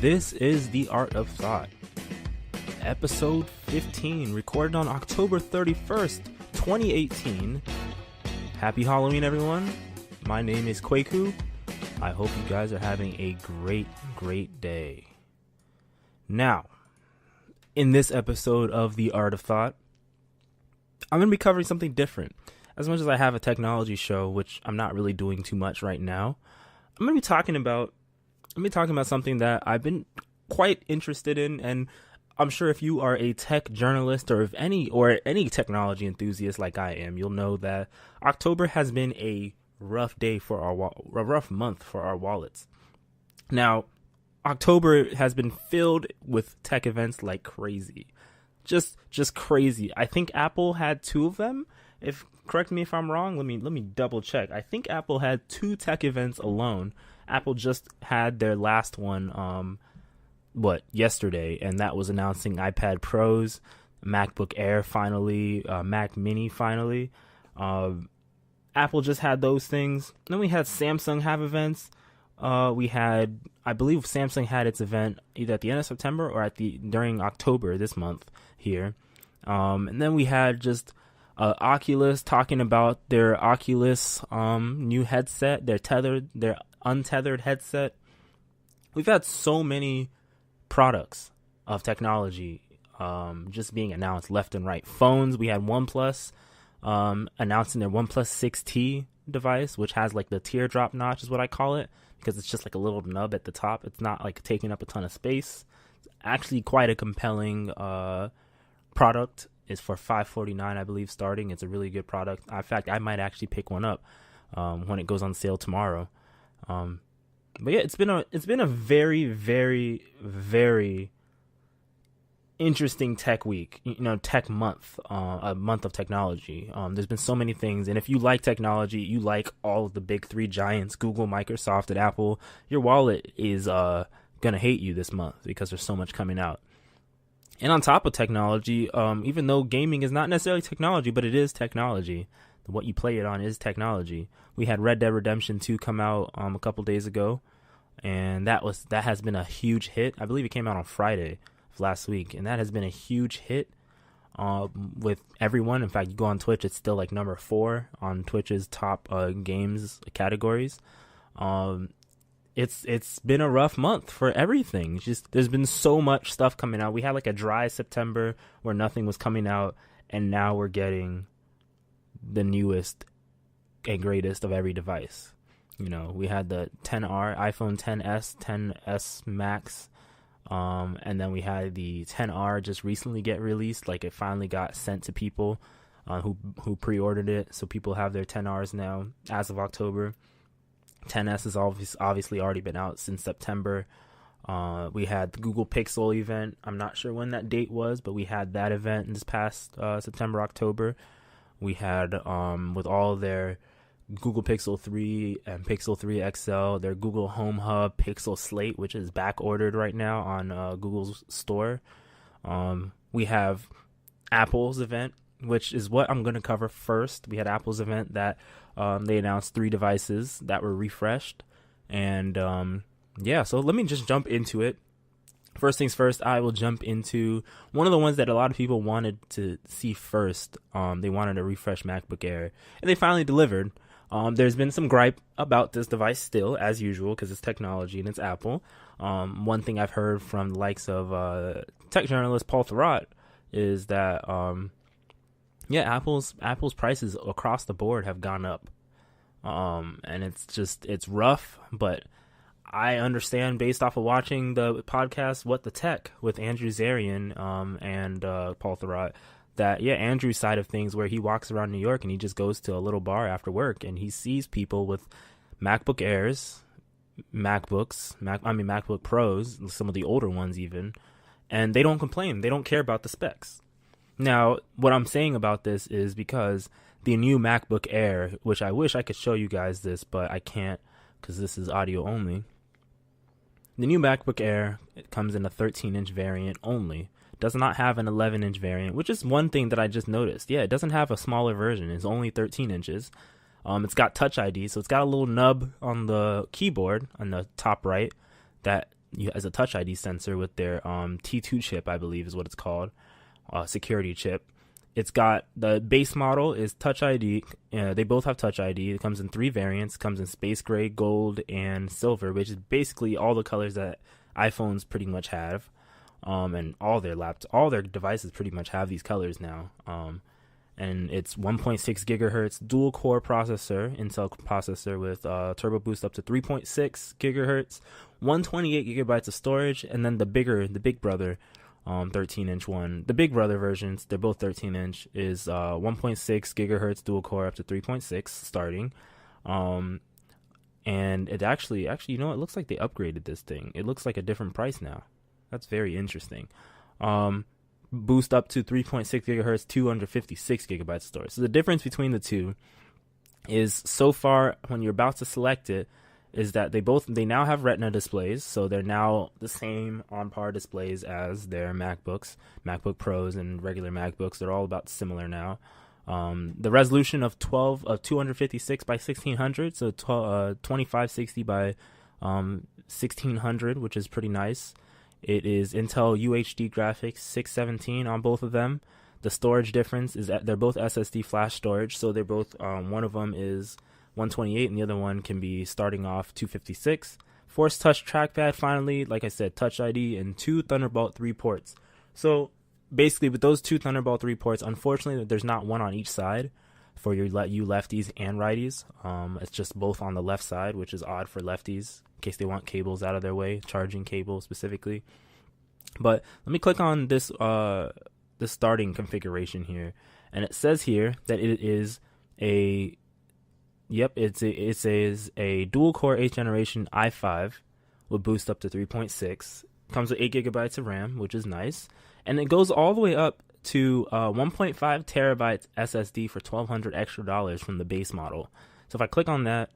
This is The Art of Thought, episode 15, recorded on October 31st, 2018. Happy Halloween, everyone. My name is Kweku. I hope you guys are having a great day. Now, in this episode of The Art of Thought, I'm going to be covering something different. As much as I have a technology show, which I'm not really doing too much right now, I'm going to be talking about something that I've been quite interested in, and I'm sure if you are a tech journalist or any technology enthusiast like I am, you'll know that October has been a rough month for our wallets. Now, October has been filled with tech events like crazy. Just crazy. I think Apple had 2 of them. Correct me if I'm wrong. Let me double check. I think Apple had 2 tech events alone. Apple just had their last one yesterday, and that was announcing iPad Pros, Macbook Air finally, Mac Mini finally. Apple just had those things. Then we had Samsung have events. I believe Samsung had its event either at the end of September or during October this month here. And then we had just Oculus talking about their Oculus new headset, their untethered headset. We've had so many products of technology just being announced left and right. Phones, we had OnePlus announcing their OnePlus 6T device, which has like the teardrop notch is what I call it, because it's just like a little nub at the top. It's not like taking up a ton of space. It's actually quite a compelling product. It's for $549, I believe, starting. It's a really good product. In fact, I might actually pick one up when it goes on sale tomorrow. But yeah, it's been a very interesting tech week, tech month, a month of technology. There's been so many things, and if you like technology, you like all of the big 3 giants, Google, Microsoft, and Apple, your wallet is gonna hate you this month because there's so much coming out. And on top of technology, even though gaming is not necessarily technology, but it is technology. What you play it on is technology. We had Red Dead Redemption 2 come out a couple days ago, and that has been a huge hit. I believe it came out on Friday of last week, and that has been a huge hit with everyone. In fact, you go on Twitch, it's still like number 4 on Twitch's top games categories. It's been a rough month for everything. There's been so much stuff coming out. We had like a dry September where nothing was coming out, and now we're getting the newest and greatest of every device. We had the iPhone XR, 10s Max, and then we had the XR just recently get released. Like, it finally got sent to people who pre-ordered it, so people have their XRs now as of October. 10s has obviously already been out since September. We had the Google Pixel event. I'm not sure when that date was, but we had that event in this past September, October. We had with all their Google Pixel 3 and Pixel 3 XL, their Google Home Hub Pixel Slate, which is back ordered right now on Google's store. We have Apple's event, which is what I'm going to cover first. We had Apple's event that they announced 3 devices that were refreshed. And so let me just jump into it. First things first, I will jump into one of the ones that a lot of people wanted to see first. They wanted a refresh MacBook Air, and they finally delivered. There's been some gripe about this device still, as usual, because it's technology and it's Apple. One thing I've heard from the likes of tech journalist Paul Thurrott is that Apple's prices across the board have gone up, and it's rough, but I understand based off of watching the podcast What the Tech with Andrew Zarian and Paul Thurrott, that Andrew's side of things, where he walks around New York and he just goes to a little bar after work and he sees people with MacBook Airs, MacBook Pros, some of the older ones even, and they don't complain. They don't care about the specs. Now, what I'm saying about this is because the new MacBook Air, which I wish I could show you guys this, but I can't because this is audio only. The new MacBook Air, it comes in a 13-inch variant only. Does not have an 11-inch variant, which is one thing that I just noticed. Yeah, it doesn't have a smaller version. It's only 13 inches. It's got Touch ID, so it's got a little nub on the keyboard on the top right that as a Touch ID sensor with their T2 chip, I believe is what it's called, security chip. It's got the base model is Touch ID. They both have Touch ID. It comes in 3 variants. It comes in space gray, gold, and silver, which is basically all the colors that iPhones pretty much have. And all their devices pretty much have these colors now. And it's 1.6 gigahertz dual core processor, Intel processor with turbo boost up to 3.6 gigahertz, 128 gigabytes of storage, and then the big brother 13-inch one. The big brother versions, they're both 13-inch, is 1.6 gigahertz dual core up to 3.6 starting. And it actually, you know, it looks like they upgraded this thing. It looks like a different price now. That's very interesting. Boost up to 3.6 gigahertz, 256 gigabytes of storage. So the difference between the two is, so far when you're about to select it, is that they now have Retina displays, so they're now the same on par displays as their MacBooks, MacBook Pros, and regular MacBooks. They're all about similar now. The resolution of 256 by 1600, so 2560 by 1600, which is pretty nice. It is Intel UHD graphics, 617 on both of them. The storage difference is that they're both SSD flash storage, so they're both one of them is 128 and the other one can be starting off 256. Force touch trackpad, finally, like I said, Touch ID, and 2 Thunderbolt 3 ports. So basically with those 2 Thunderbolt 3 ports, unfortunately there's not one on each side for you lefties and righties. It's just both on the left side, which is odd for lefties in case they want cables out of their way, charging cable specifically. But let me click on this starting configuration here, and it says here that it is a it says a dual core 8th generation i5 with boost up to 3.6. Comes with 8 gigabytes of RAM, which is nice, and it goes all the way up to 1.5 terabytes SSD for $1,200 extra from the base model. So if I click on that,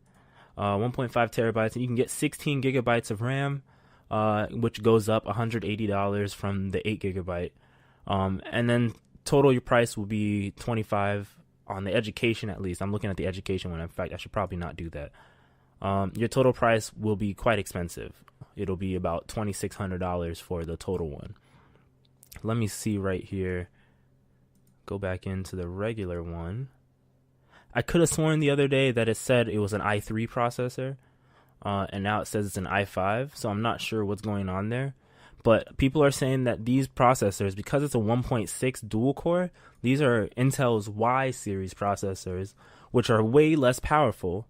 1.5 terabytes, and you can get 16 gigabytes of RAM, which goes up $180 from the 8 gigabyte. And then total your price will be $25 on the education, at least. I'm looking at the education one. In fact, I should probably not do that. Your total price will be quite expensive. It'll be about $2,600 for the total one. Let me see right here. Go back into the regular one. I could have sworn the other day that it said it was an i3 processor, and now it says it's an i5, so I'm not sure what's going on there. But people are saying that these processors, because it's a 1.6 dual core, these are Intel's Y series processors, which are way less powerful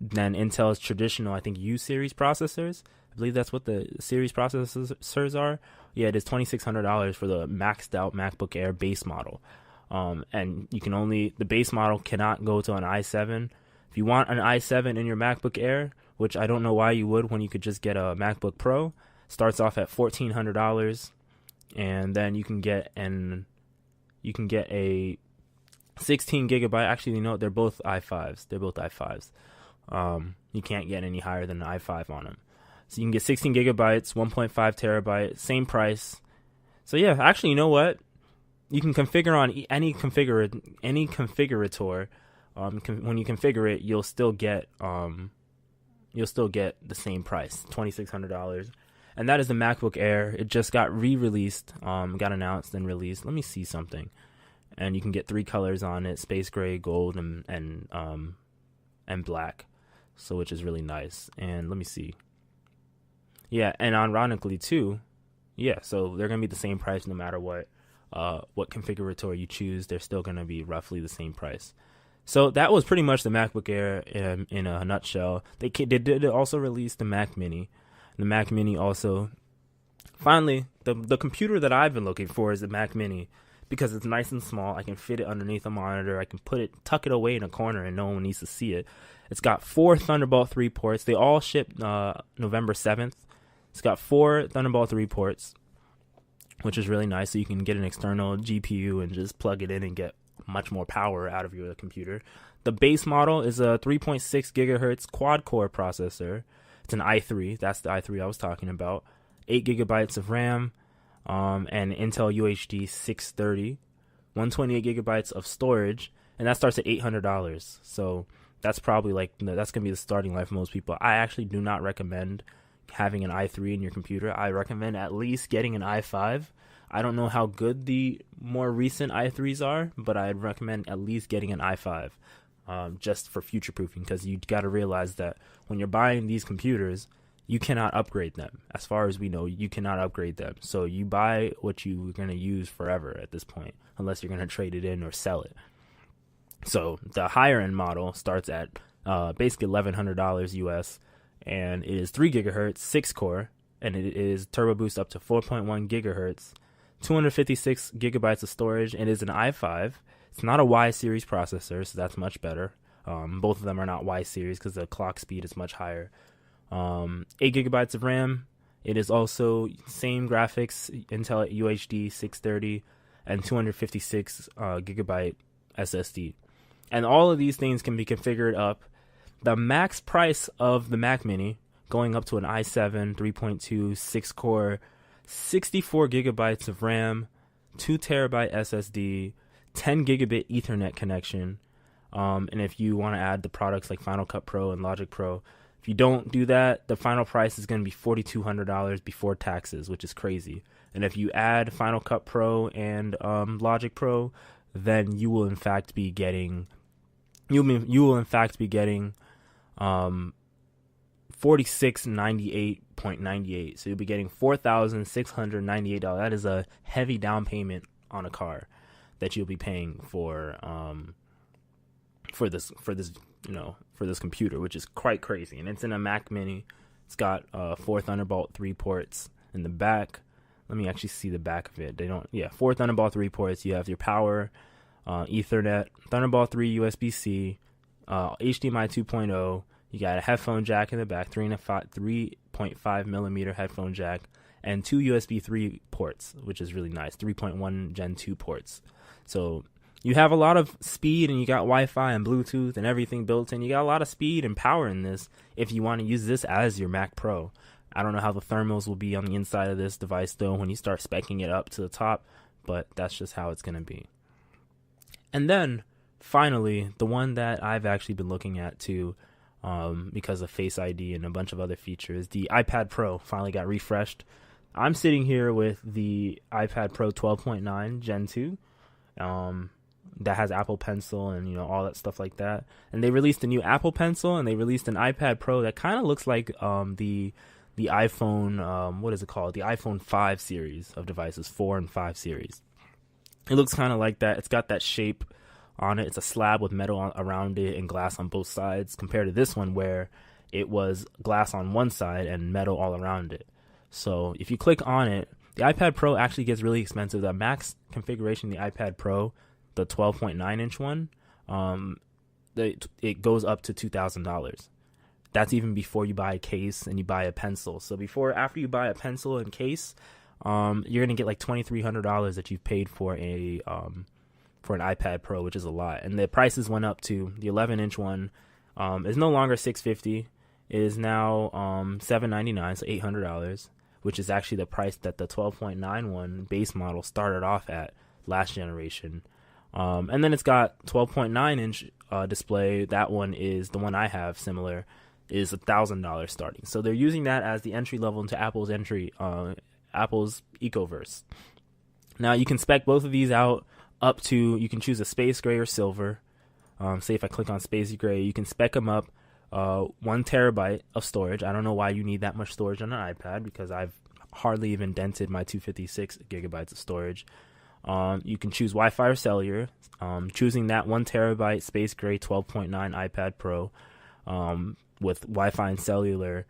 than Intel's traditional, I think, U series processors. I believe that's what the series processors are. Yeah, it is $2,600 for the maxed out MacBook Air base model. And you can the base model cannot go to an i7. If you want an i7 in your MacBook Air, which I don't know why you would when you could just get a MacBook Pro, starts off at $1,400, and then you can get a 16 gigabyte. Actually, you know, they're both i5s. You can't get any higher than an i5 on them. So you can get 16 gigabytes, 1.5 terabyte, same price. So yeah, actually, you know what? You can configure on any configurator. When you configure it, you'll still get the same price, $2,600. And that is the MacBook Air. It just got re-released, got announced and released. Let me see something. And you can get 3 colors on it: space gray, gold, and black. So, which is really nice. And let me see. Yeah, and ironically too, yeah. So they're gonna be the same price no matter what configurator you choose. They're still gonna be roughly the same price. So that was pretty much the MacBook Air in a nutshell. They did also release the Mac Mini. The Mac Mini also, finally, the computer that I've been looking for is the Mac Mini, because it's nice and small. I can fit it underneath a monitor. I can tuck it away in a corner, and no one needs to see it. It's got 4 Thunderbolt 3 ports. They all shipped November 7th. It's got 4 Thunderbolt 3 ports, which is really nice. So you can get an external GPU and just plug it in and get much more power out of your computer. The base model is a 3.6 gigahertz quad-core processor. It's an i3. That's the i3 I was talking about. 8 gigabytes of RAM, and Intel UHD 630. 128 gigabytes of storage, and that starts at $800. So that's probably that's going to be the starting line for most people. I actually do not recommend having an i3 in your computer, I recommend at least getting an i5. I don't know how good the more recent i3s are, but I'd recommend at least getting an i5 just for future proofing, because you got to realize that when you're buying these computers, you cannot upgrade them. As far as we know, you cannot upgrade them. So you buy what you're going to use forever at this point, unless you're going to trade it in or sell it. So the higher end model starts at basically $1,100 US, and it is 3 gigahertz, 6 core, and it is turbo boost up to 4.1 gigahertz, 256 gigabytes of storage. It is an i5. It's not a Y series processor, so that's much better. Both of them are not Y series because the clock speed is much higher. 8 gigabytes of RAM. It is also same graphics, Intel UHD 630, and 256 gigabyte SSD. And all of these things can be configured up. The max price of the Mac Mini, going up to an i7 3.2 6 core, 64 gigabytes of RAM, 2 terabyte SSD, 10 gigabit Ethernet connection. And if you want to add the products like Final Cut Pro and Logic Pro, if you don't do that, the final price is going to be $4,200 before taxes, which is crazy. And if you add Final Cut Pro and Logic Pro, then you will in fact be getting $4698.98. So you'll be getting $4,698. That is a heavy down payment on a car that you'll be paying for this computer, which is quite crazy. And it's in a Mac Mini. It's got 4 Thunderbolt 3 ports in the back. Let me actually see the back of it. 4 Thunderbolt 3 ports. You have your power, Ethernet, Thunderbolt 3 USB-C, HDMI 2.0. You got a headphone jack in the back, 3.5 millimeter headphone jack, and 2 USB 3 ports, which is really nice, 3.1 Gen 2 ports. So you have a lot of speed, and you got Wi-Fi and Bluetooth and everything built in. You got a lot of speed and power in this if you want to use this as your Mac Pro. I don't know how the thermals will be on the inside of this device, though, when you start speccing it up to the top, but that's just how it's going to be. And then, finally, the one that I've actually been looking at, too, because of Face ID and a bunch of other features, the iPad Pro finally got refreshed. I'm sitting here with the iPad Pro 12.9 Gen 2 that has Apple Pencil and all that stuff like that. And they released a new Apple Pencil, and they released an iPad Pro that kind of looks like the iPhone, what is it called? The iPhone 5 series of devices, 4 and 5 series. It looks kind of like that. It's got that shape on it. It's a slab with metal around it and glass on both sides, compared to this one where it was glass on one side and metal all around it. So if you click on it, the iPad Pro actually gets really expensive. The max configuration, the iPad Pro, the 12.9 inch one, it goes up to $2,000. That's even before you buy a case and you buy a pencil. So after you buy a pencil and case, you're gonna get like $2,300 that you've paid for an iPad Pro, which is a lot. And the prices went up to the 11-inch one is no longer $650. It is now $799, so $800, which is actually the price that the 12.9 one base model started off at last generation. And then it's got 12.9 inch display. That one is the one I have, similar, is $1,000 starting. So they're using that as the entry level into Apple's Ecoverse. Now you can spec both of these out up to, you can choose a space gray or silver. Say if I click on space gray, you can spec them up 1 terabyte of storage. I don't know why you need that much storage on an iPad, because I've hardly even dented my 256 gigabytes of storage. You can choose Wi-Fi or cellular. Choosing that 1 terabyte space gray 12.9 iPad Pro with Wi-Fi and cellular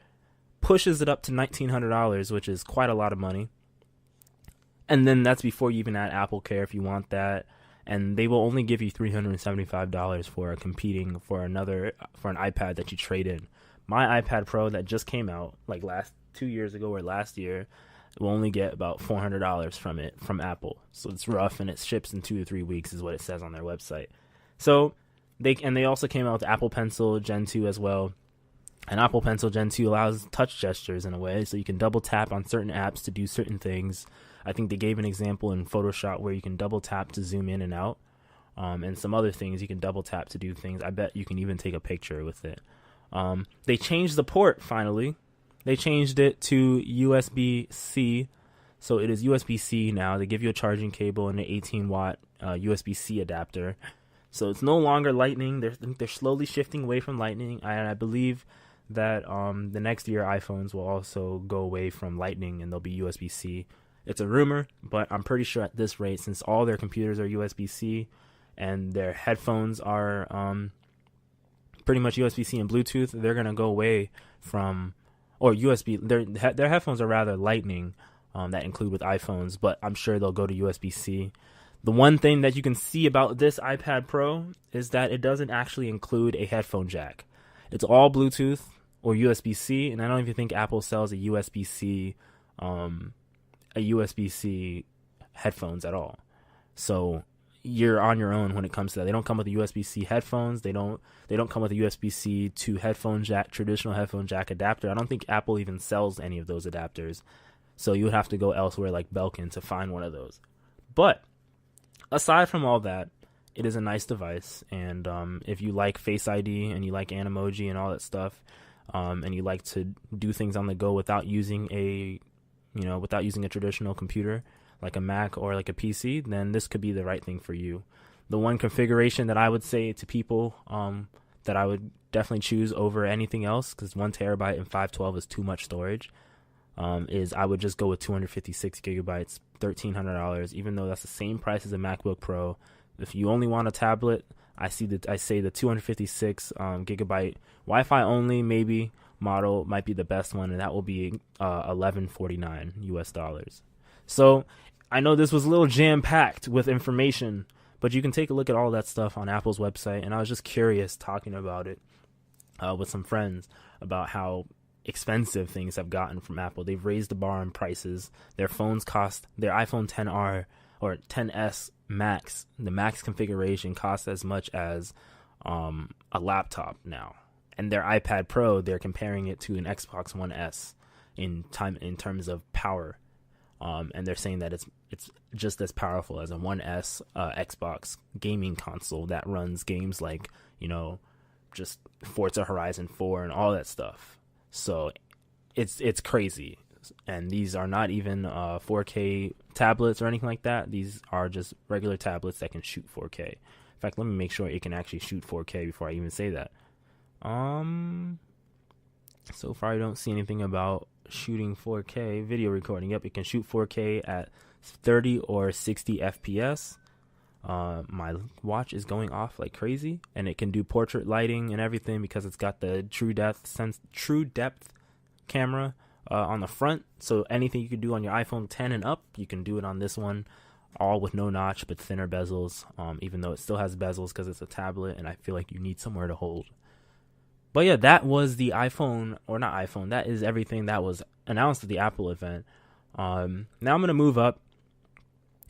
pushes it up to $1,900, which is quite a lot of money. And then that's before you even add Apple Care if you want that. And they will only give you $375 for an iPad that you trade in. My iPad Pro that just came out like 2 years ago or last year will only get about $400 from Apple. So it's rough, and it ships in 2 to 3 weeks is what it says on their website. So they also came out with Apple Pencil Gen 2 as well. And Apple Pencil Gen 2 allows touch gestures in a way, so you can double tap on certain apps to do certain things. I think they gave an example in Photoshop where you can double tap to zoom in and out. And some other things you can double tap to do things. I bet you can even take a picture with it. They changed the port finally. they changed it to USB-C. So it is USB-C now. They give you a charging cable and an 18-watt USB-C adapter. So it's no longer Lightning. They're slowly shifting away from Lightning. I believe that the next year iPhones will also go away from Lightning and they'll be USB-C. It's a rumor, but I'm pretty sure at this rate, since all their computers are USB-C and their headphones are pretty much USB-C and Bluetooth, they're going to go away from, or USB, their headphones are rather Lightning that include with iPhones, but I'm sure they'll go to USB-C. The one thing that you can see about this iPad Pro is that it doesn't actually include a headphone jack. It's all Bluetooth or USB-C, and I don't even think Apple sells a USB-C headphones at all. So you're on your own when it comes to that. They don't come with a USB-C headphones. They don't come with a USB-C to headphone jack, traditional headphone jack adapter. I don't think Apple even sells any of those adapters. So you would have to go elsewhere like Belkin to find one of those. But aside from all that, it is a nice device. And if you like Face ID and you like Animoji and all that stuff, and you like to do things on the go without using a traditional computer like a Mac or like a PC, then this could be the right thing for you. The one configuration that I would say to people that I would definitely choose over anything else, because 1 terabyte and 512 is too much storage, is I would just go with 256 gigabytes, $1,300, even though that's the same price as a MacBook Pro. If you only want a tablet, I say the 256 gigabyte Wi-Fi only maybe model might be the best one, and that will be $1,149 US. So I know this was a little jam-packed with information, but you can take a look at all that stuff on Apple's website, and I was just curious talking about it with some friends about how expensive things have gotten from Apple. They've raised the bar on prices. Their phones cost, their iPhone XR or XS Max, the Max configuration costs as much as a laptop now. And their iPad Pro, they're comparing it to an Xbox One S in terms of power. And they're saying that it's just as powerful as a 1S Xbox gaming console that runs games like, just Forza Horizon 4 and all that stuff. So it's crazy. And these are not even 4K tablets or anything like that. These are just regular tablets that can shoot 4K. In fact, let me make sure it can actually shoot 4K before I even say that. So far I don't see anything about shooting 4K video recording. Yep, it can shoot 4K at 30 or 60 FPS. My watch is going off like crazy, and it can do portrait lighting and everything because it's got the true depth camera on the front. So anything you could do on your iPhone 10 and up, you can do it on this one, all with no notch but thinner bezels, even though it still has bezels because it's a tablet and I feel like you need somewhere to hold. But yeah, that was the iPhone, or not iPhone, that is everything that was announced at the Apple event. Now I'm going to move up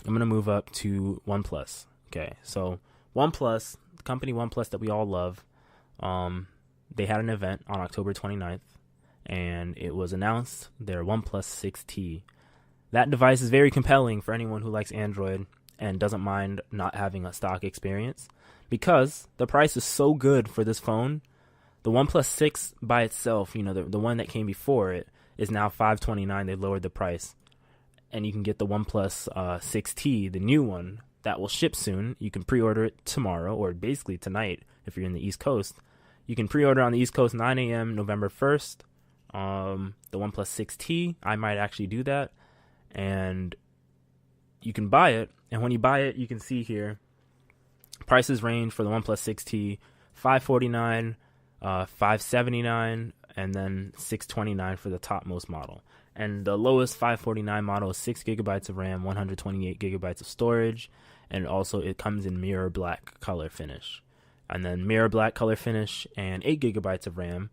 to OnePlus. Okay, so OnePlus, the company OnePlus that we all love, they had an event on October 29th, and it was announced their OnePlus 6T. That device is very compelling for anyone who likes Android and doesn't mind not having a stock experience, because the price is so good for this phone. The OnePlus 6 by itself, the one that came before it, is now $529. They lowered the price. And you can get the OnePlus 6T, the new one, that will ship soon. You can pre-order it tomorrow, or basically tonight if you're in the East Coast. You can pre-order on the East Coast 9 a.m. November 1st. The OnePlus 6T, I might actually do that. And you can buy it. And when you buy it, you can see here, prices range for the OnePlus 6T, $549, $579, and then $629 for the topmost model. And the lowest $549 model is 6 gigabytes of RAM, 128 gigabytes of storage, and also it comes in mirror black color finish. And then mirror black color finish and 8 gigabytes of RAM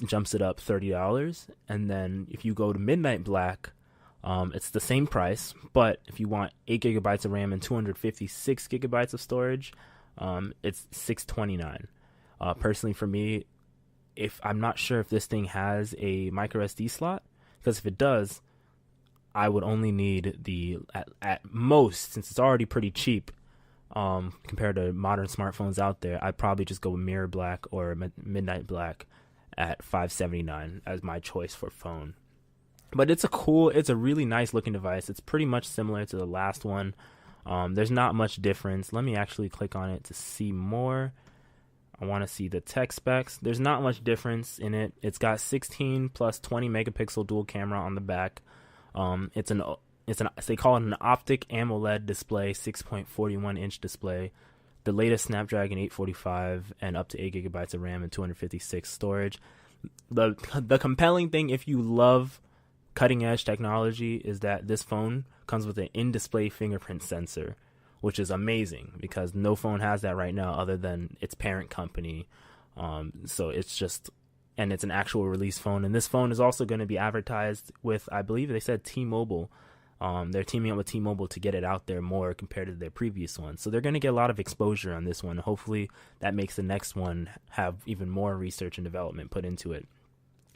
jumps it up $30. And then if you go to midnight black, it's the same price, but if you want 8 gigabytes of RAM and 256 gigabytes of storage, it's $629. Personally, for me, if I'm not sure if this thing has a micro SD slot, because if it does, I would only need at most, since it's already pretty cheap compared to modern smartphones out there, I'd probably just go with mirror black or midnight black at $579 as my choice for phone. But it's a really nice looking device. It's pretty much similar to the last one. There's not much difference. Let me actually click on it to see more. I want to see the tech specs. There's not much difference in it. It's got 16 plus 20 megapixel dual camera on the back. They call it an optic AMOLED display, 6.41 inch display. The latest Snapdragon 845 and up to 8 gigabytes of RAM and 256 storage. The compelling thing, if you love cutting edge technology, is that this phone comes with an in-display fingerprint sensor, which is amazing because no phone has that right now other than its parent company. So it's an actual release phone. And this phone is also going to be advertised with, I believe they said T-Mobile. They're teaming up with T-Mobile to get it out there more compared to their previous one. So they're going to get a lot of exposure on this one. Hopefully that makes the next one have even more research and development put into it.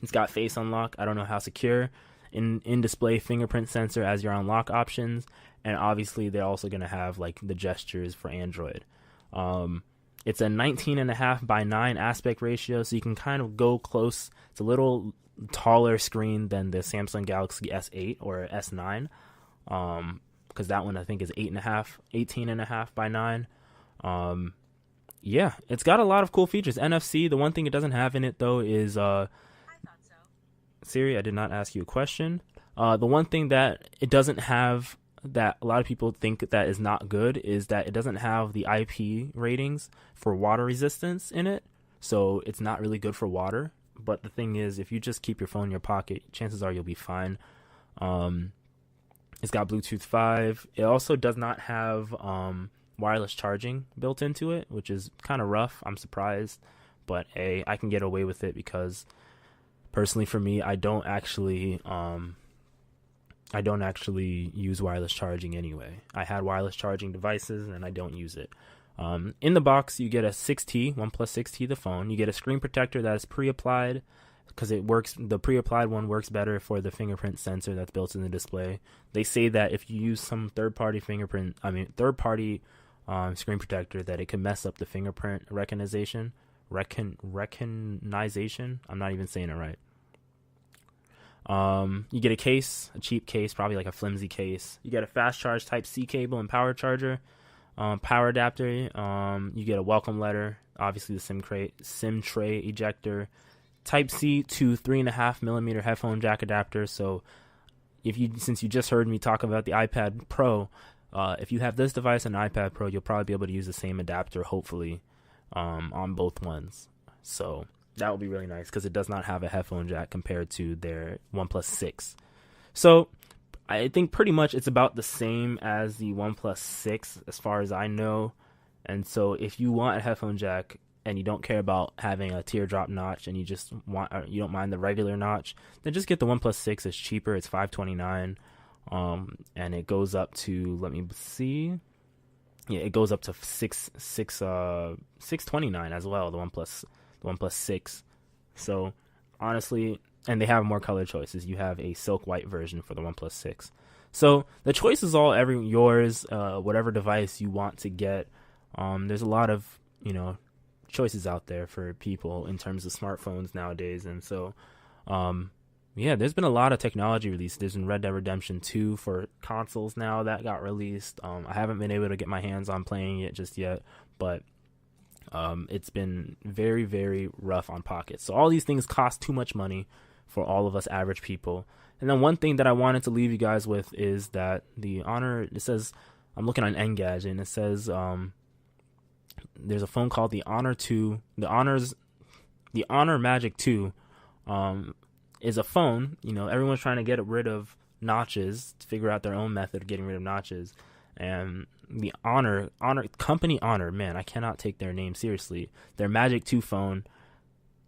It's got face unlock. I don't know how secure. In-display fingerprint sensor as your unlock options. And obviously they're also going to have like the gestures for Android. It's a 19.5 by 9 aspect ratio, so you can kind of go close. It's a little taller screen than the Samsung Galaxy S8 or S9. Because that one I think is 18.5 by 9. Yeah, it's got a lot of cool features. NFC, the one thing it doesn't have in it though is I thought so. Siri, I did not ask you a question. The one thing that it doesn't have that a lot of people think that is not good is that it doesn't have the IP ratings for water resistance in it. So it's not really good for water. But the thing is, if you just keep your phone in your pocket, chances are you'll be fine. It's got Bluetooth 5. It also does not have wireless charging built into it, which is kind of rough. I'm surprised. But I can get away with it because personally for me, I don't actually use wireless charging anyway. I had wireless charging devices and I don't use it. In the box, you get a 6T, OnePlus 6T, the phone. You get a screen protector that is pre-applied because it works. The pre-applied one works better for the fingerprint sensor that's built in the display. They say that if you use some third-party screen protector, that it can mess up the fingerprint recognition. I'm not even saying it right. You get a case, a cheap case, probably like a flimsy case. You get a fast charge Type-C cable and power charger, power adapter. You get a welcome letter, obviously the SIM tray ejector, Type-C to 3.5 millimeter headphone jack adapter. So since you just heard me talk about the iPad Pro, if you have this device and an iPad Pro, you'll probably be able to use the same adapter, hopefully, on both ones. So that would be really nice because it does not have a headphone jack compared to their OnePlus 6. So I think pretty much it's about the same as the OnePlus 6 as far as I know. And so if you want a headphone jack and you don't care about having a teardrop notch and you don't mind the regular notch, then just get the OnePlus 6. It's cheaper. It's $529. And it goes up to, let me see. Yeah, it goes up to $629 as well, the OnePlus 6. So honestly, and they have more color choices. You have a silk white version for the OnePlus 6. So the choice is all yours, whatever device you want to get. There's a lot of, choices out there for people in terms of smartphones nowadays. And so, there's been a lot of technology released. There's been Red Dead Redemption 2 for consoles now that got released. I haven't been able to get my hands on playing it just yet, but it's been very, very rough on pockets. So all these things cost too much money for all of us average people. And then one thing that I wanted to leave you guys with is that it says, I'm looking on Engadget, and it says there's a phone called the Honor Magic 2 is a phone. Everyone's trying to get rid of notches to figure out their own method of getting rid of notches. And the company Honor, man, I cannot take their name seriously. Their Magic 2 phone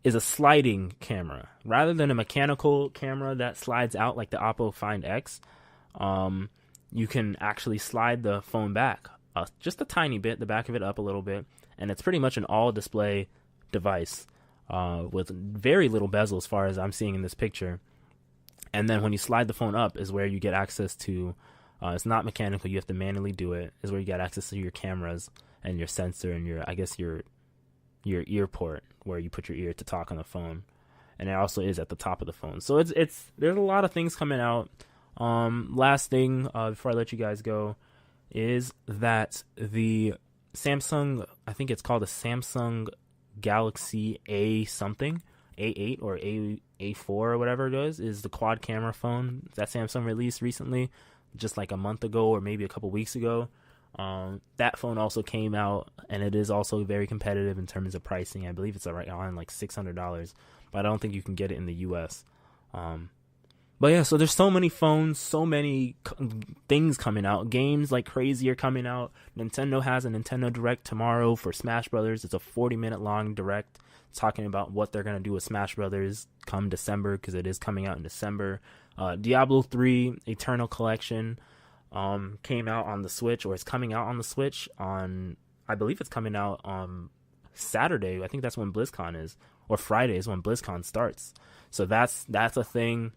is a sliding camera rather than a mechanical camera that slides out like the Oppo Find X. You can actually slide the phone back just a tiny bit, the back of it up a little bit, and it's pretty much an all display device with very little bezel as far as I'm seeing in this picture. And then when you slide the phone up is where you get access to it's not mechanical, you have to manually do it, is where you get access to your cameras and your sensor and your ear port where you put your ear to talk on the phone. and it also is at the top of the phone. So it's there's a lot of things coming out. Last thing before I let you guys go is that the Samsung, I think it's called the Samsung Galaxy A something, A8 or A4 or whatever it is the quad camera phone that Samsung released recently, just like a month ago or maybe a couple weeks ago. That phone also came out, and it is also very competitive in terms of pricing. I believe it's right on like $600, but I don't think you can get it in the US. But yeah, so there's so many phones, so many things coming out. Games like crazy are coming out. Nintendo has a Nintendo Direct tomorrow for Smash Brothers. It's a 40-minute long Direct talking about what they're going to do with Smash Brothers come December, because it is coming out in December. Diablo 3 Eternal Collection came out on the Switch, or it's coming out on the Switch on, I believe it's coming out on Saturday. I think that's when BlizzCon is, or Friday is when BlizzCon starts. So that's a thing.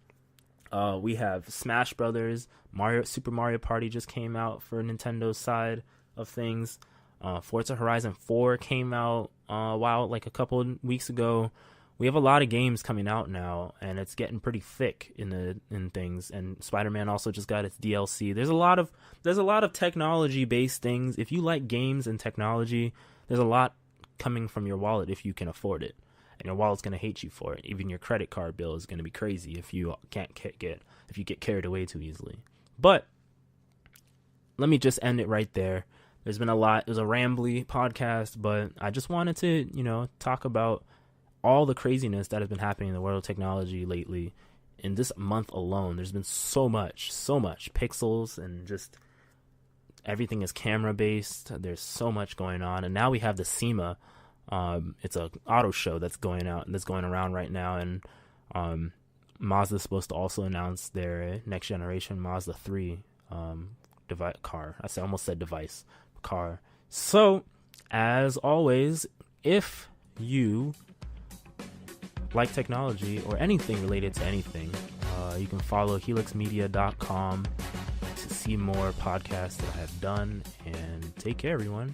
We have Smash Brothers, Super Mario Party just came out for Nintendo's side of things. Forza Horizon 4 came out like a couple of weeks ago. We have a lot of games coming out now, and it's getting pretty thick in things. And Spider-Man also just got its DLC. There's a lot of technology-based things. If you like games and technology, there's a lot coming from your wallet if you can afford it. And your wallet's going to hate you for it. Even your credit card bill is going to be crazy if you get carried away too easily. But let me just end it right there. There's been a lot. It was a rambly podcast, but I just wanted to, talk about all the craziness that has been happening in the world of technology lately. In this month alone, there's been so much pixels, and just everything is camera based. There's so much going on. And now we have the SEMA. It's a auto show that's going around right now, and Mazda's supposed to also announce their next generation Mazda 3 car. I almost said device car. So, as always, if you like technology or anything related to anything, you can follow HeluxMedia.com to see more podcasts that I have done. And take care, everyone.